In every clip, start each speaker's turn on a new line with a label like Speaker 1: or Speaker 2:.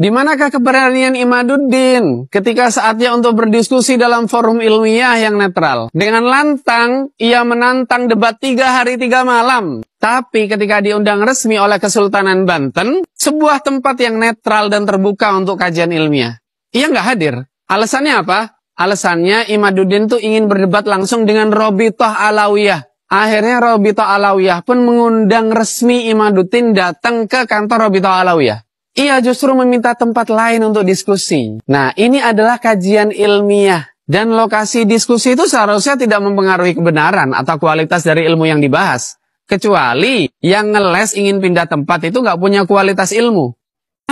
Speaker 1: Di manakah keberanian Imaduddin ketika saatnya untuk berdiskusi dalam forum ilmiah yang netral? Dengan lantang, ia menantang debat 3 hari 3 malam. Tapi ketika diundang resmi oleh Kesultanan Banten, sebuah tempat yang netral dan terbuka untuk kajian ilmiah, ia nggak hadir. Alasannya apa? Alasannya Imaduddin tuh ingin berdebat langsung dengan Robitoh Alawiyah. Akhirnya Robitoh Alawiyah pun mengundang resmi Imaduddin datang ke kantor Robitoh Alawiyah. Ia justru meminta tempat lain untuk diskusi. Nah, ini adalah kajian ilmiah. Dan lokasi diskusi itu seharusnya tidak mempengaruhi kebenaran atau kualitas dari ilmu yang dibahas. Kecuali yang ngeles ingin pindah tempat itu nggak punya kualitas ilmu.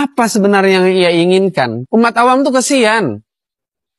Speaker 1: Apa sebenarnya yang ia inginkan? Umat awam tuh kesian.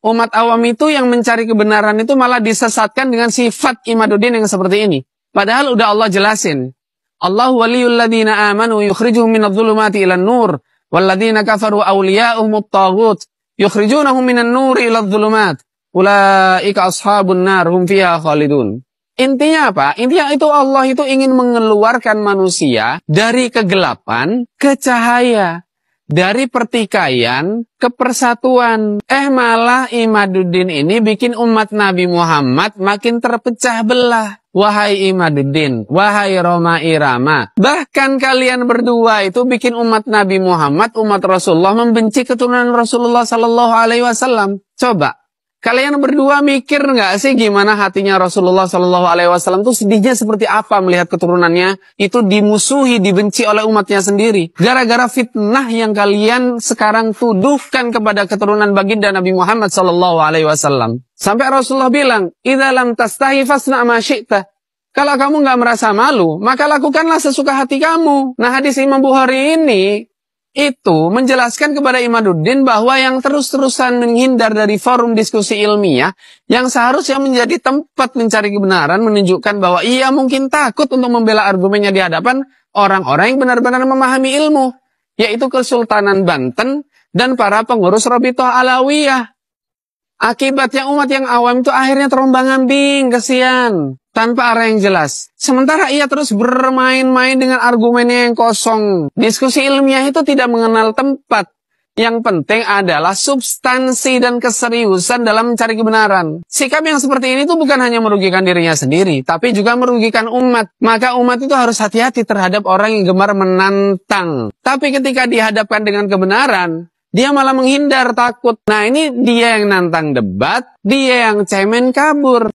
Speaker 1: Umat awam itu yang mencari kebenaran itu malah disesatkan dengan sifat Imaduddin yang seperti ini. Padahal udah Allah jelasin. Allahu waliyul ladzina amanu yukhrijuhum minadh-dhulumati ilan nur. Walladzina kafaru awliya'uhumut taghut yukhrijunahum minan nuri ilal dhulumat ulaika ashabun nar hum fiha khalidun. Intinya apa? Intinya itu Allah itu ingin mengeluarkan manusia dari kegelapan ke cahaya, dari pertikaian ke persatuan. Malah Imaduddin ini bikin umat Nabi Muhammad makin terpecah belah. Wahai Imaduddin, wahai Roma Irama, bahkan kalian berdua itu bikin umat Nabi Muhammad, umat Rasulullah membenci keturunan Rasulullah Sallallahu Alaihi Wasallam. Coba, kalian berdua mikir nggak sih gimana hatinya Rasulullah Sallallahu Alaihi Wasallam tuh sedihnya seperti apa melihat keturunannya itu dimusuhi, dibenci oleh umatnya sendiri. Gara-gara fitnah yang kalian sekarang tuduhkan kepada keturunan baginda Nabi Muhammad Sallallahu Alaihi Wasallam. Sampai Rasulullah bilang, "Idza lam tastahi fasna ma syi'ta." Kalau kamu nggak merasa malu, maka lakukanlah sesuka hati kamu. Nah, hadis Imam Bukhari ini itu menjelaskan kepada Imaduddin bahwa yang terus-terusan menghindar dari forum diskusi ilmiah yang seharusnya menjadi tempat mencari kebenaran menunjukkan bahwa ia mungkin takut untuk membela argumennya di hadapan orang-orang yang benar-benar memahami ilmu, yaitu Kesultanan Banten dan para pengurus Robitoh Alawiyah. Akibatnya umat yang awam itu akhirnya terombang-ambing, kesian, tanpa arah yang jelas. Sementara ia terus bermain-main dengan argumennya yang kosong. Diskusi ilmiah itu tidak mengenal tempat. Yang penting adalah substansi dan keseriusan dalam mencari kebenaran. Sikap yang seperti ini tuh bukan hanya merugikan dirinya sendiri, tapi juga merugikan umat. Maka umat itu harus hati-hati terhadap orang yang gemar menantang. Tapi ketika dihadapkan dengan kebenaran, dia malah menghindar, takut. Nah, ini dia yang nantang debat, dia yang cemen kabur.